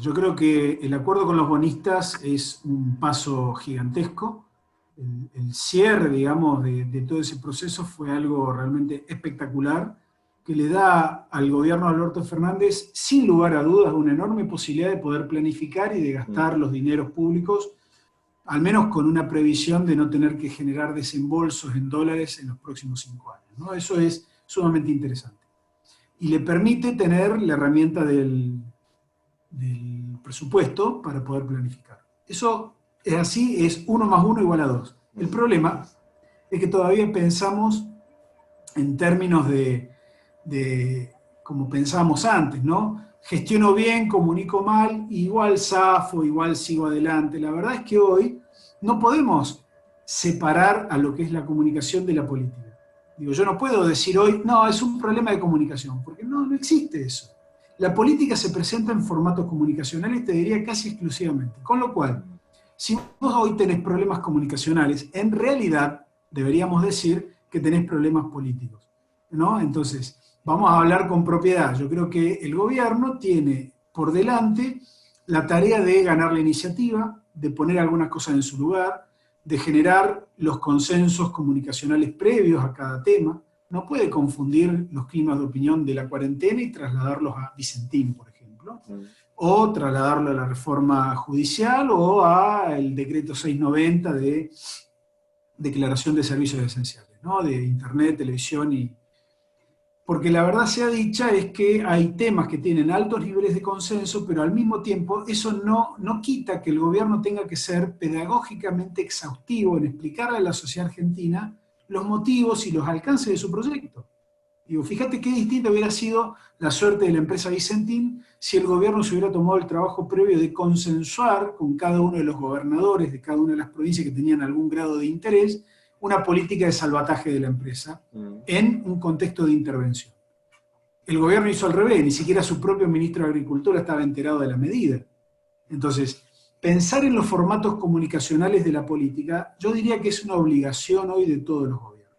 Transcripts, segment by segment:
Yo creo que el acuerdo con los bonistas es un paso gigantesco. El cierre, digamos, de todo ese proceso fue algo realmente espectacular, que le da al gobierno de Alberto Fernández, sin lugar a dudas, una enorme posibilidad de poder planificar y de gastar los dineros públicos, al menos con una previsión de no tener que generar desembolsos en dólares en los próximos 5 años, ¿no? Eso es sumamente interesante. Y le permite tener la herramienta del presupuesto para poder planificar. Eso es así, es 1 más 1 igual a 2. El problema es que todavía pensamos en términos de como pensábamos antes, ¿no? Gestiono bien, comunico mal, igual zafo, igual sigo adelante. La verdad es que hoy no podemos separar a lo que es la comunicación de la política. Digo, yo no puedo decir hoy, no, es un problema de comunicación, porque no existe eso. La política se presenta en formatos comunicacionales, te diría casi exclusivamente. Con lo cual, si vos hoy tenés problemas comunicacionales, en realidad deberíamos decir que tenés problemas políticos, ¿no? Entonces, vamos a hablar con propiedad. Yo creo que el gobierno tiene por delante la tarea de ganar la iniciativa, de poner algunas cosas en su lugar, de generar los consensos comunicacionales previos a cada tema. No puede confundir los climas de opinión de la cuarentena y trasladarlos a Vicentín, por ejemplo, o trasladarlo a la reforma judicial o al decreto 690 de declaración de servicios esenciales, ¿no? De internet, televisión y... Porque la verdad sea dicha es que hay temas que tienen altos niveles de consenso, pero al mismo tiempo eso no quita que el gobierno tenga que ser pedagógicamente exhaustivo en explicarle a la sociedad argentina los motivos y los alcances de su proyecto. Digo, fíjate qué distinta hubiera sido la suerte de la empresa Vicentín si el gobierno se hubiera tomado el trabajo previo de consensuar con cada uno de los gobernadores de cada una de las provincias que tenían algún grado de interés una política de salvataje de la empresa en un contexto de intervención. El gobierno hizo al revés, ni siquiera su propio ministro de Agricultura estaba enterado de la medida. Entonces, pensar en los formatos comunicacionales de la política, yo diría que es una obligación hoy de todos los gobiernos.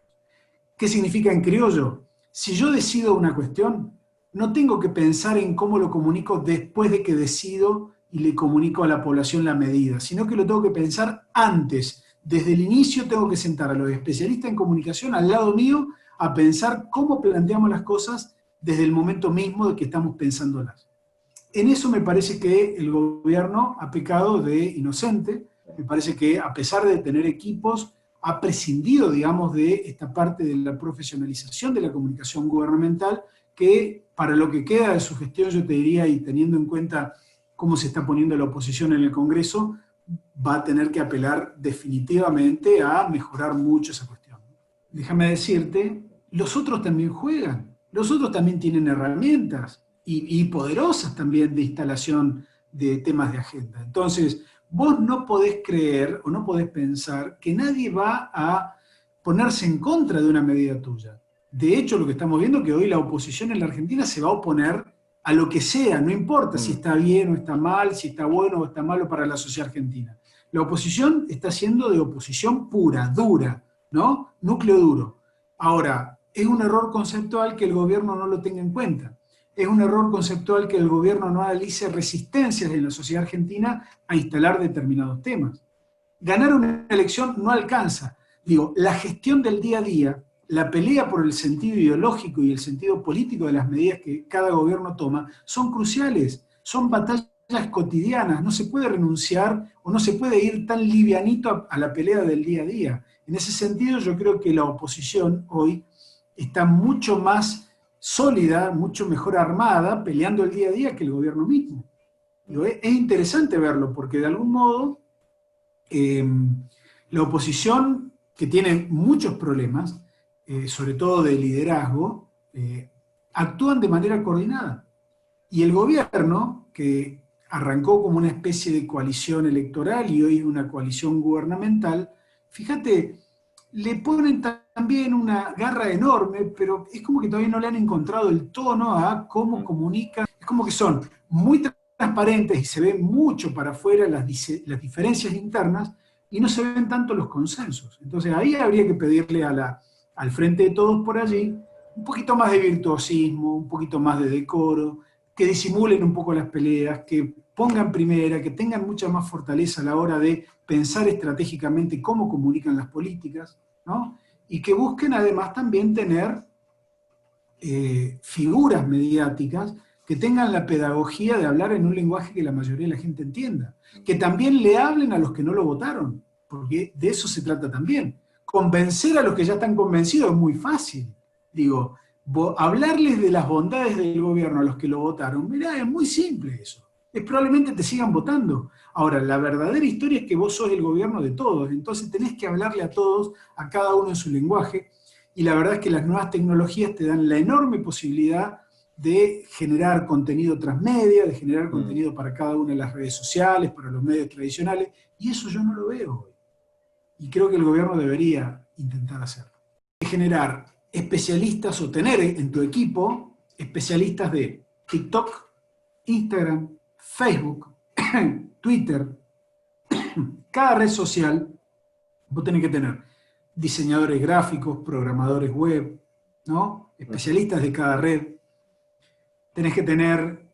¿Qué significa en criollo? Si yo decido una cuestión, no tengo que pensar en cómo lo comunico después de que decido y le comunico a la población la medida, sino que lo tengo que pensar antes. Desde el inicio tengo que sentar a los especialistas en comunicación al lado mío a pensar cómo planteamos las cosas desde el momento mismo de que estamos pensándolas. En eso me parece que el gobierno ha pecado de inocente, me parece que a pesar de tener equipos, ha prescindido, digamos, de esta parte de la profesionalización de la comunicación gubernamental, que para lo que queda de su gestión, yo te diría, y teniendo en cuenta cómo se está poniendo la oposición en el Congreso, va a tener que apelar definitivamente a mejorar mucho esa cuestión. Déjame decirte, los otros también juegan, los otros también tienen herramientas y poderosas también de instalación de temas de agenda. Entonces, vos no podés creer o no podés pensar que nadie va a ponerse en contra de una medida tuya. De hecho, lo que estamos viendo es que hoy la oposición en la Argentina se va a oponer a lo que sea, no importa si está bien o está mal, si está bueno o está malo para la sociedad argentina. La oposición está siendo de oposición pura, dura, ¿no? Núcleo duro. Ahora, es un error conceptual que el gobierno no lo tenga en cuenta. Es un error conceptual que el gobierno no analice resistencias en la sociedad argentina a instalar determinados temas. Ganar una elección no alcanza. Digo, la gestión del día a día, la pelea por el sentido ideológico y el sentido político de las medidas que cada gobierno toma, son cruciales, son batallas cotidianas, no se puede renunciar o no se puede ir tan livianito a la pelea del día a día. En ese sentido, yo creo que la oposición hoy está mucho más sólida, mucho mejor armada, peleando el día a día que el gobierno mismo. Es interesante verlo, porque de algún modo la oposición, que tiene muchos problemas, sobre todo de liderazgo, actúan de manera coordinada. Y el gobierno, que arrancó como una especie de coalición electoral y hoy es una coalición gubernamental, fíjate, le ponen también una garra enorme, pero es como que todavía no le han encontrado el tono a cómo comunican. Es como que son muy transparentes y se ven mucho para afuera las diferencias internas y no se ven tanto los consensos. Entonces ahí habría que pedirle al frente de todos por allí un poquito más de virtuosismo, un poquito más de decoro, que disimulen un poco las peleas, que pongan primera, que tengan mucha más fortaleza a la hora de pensar estratégicamente cómo comunican las políticas, ¿no? Y que busquen además también tener figuras mediáticas que tengan la pedagogía de hablar en un lenguaje que la mayoría de la gente entienda, que también le hablen a los que no lo votaron, porque de eso se trata también. Convencer a los que ya están convencidos es muy fácil. Digo, hablarles de las bondades del gobierno a los que lo votaron, mirá, es muy simple eso. Es probablemente te sigan votando. Ahora, la verdadera historia es que vos sos el gobierno de todos, entonces tenés que hablarle a todos, a cada uno en su lenguaje, y la verdad es que las nuevas tecnologías te dan la enorme posibilidad de generar contenido transmedia, de generar contenido para cada una de las redes sociales, para los medios tradicionales, y eso yo no lo veo hoy. Y creo que el gobierno debería intentar hacerlo. Generar especialistas o tener en tu equipo especialistas de TikTok, Instagram, Facebook, Twitter, cada red social. Vos tenés que tener diseñadores gráficos, programadores web, ¿no? Especialistas de cada red. Tenés que tener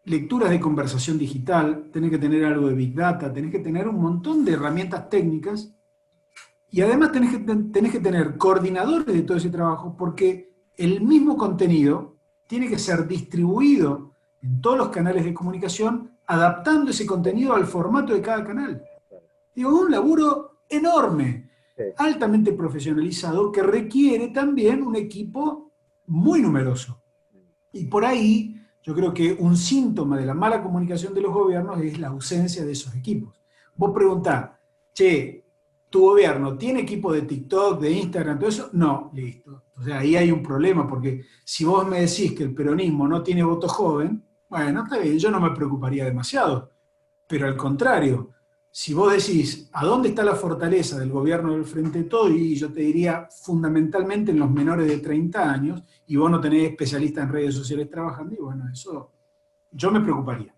lecturas de conversación digital, tenés que tener algo de Big Data, tenés que tener un montón de herramientas técnicas y además tenés que tener coordinadores de todo ese trabajo porque el mismo contenido tiene que ser distribuido en todos los canales de comunicación adaptando ese contenido al formato de cada canal. Digo, es un laburo enorme, altamente profesionalizado, que requiere también un equipo muy numeroso. Y por ahí, yo creo que un síntoma de la mala comunicación de los gobiernos es la ausencia de esos equipos. Vos preguntás, che, ¿tu gobierno tiene equipo de TikTok, de Instagram, todo eso? No, listo. O sea, ahí hay un problema, porque si vos me decís que el peronismo no tiene voto joven, bueno, está bien, yo no me preocuparía demasiado. Pero al contrario, si vos decís, ¿a dónde está la fortaleza del gobierno del Frente de Todos? Y yo te diría, fundamentalmente en los menores de 30 años, y vos no tenés especialistas en redes sociales trabajando, y bueno, eso yo me preocuparía.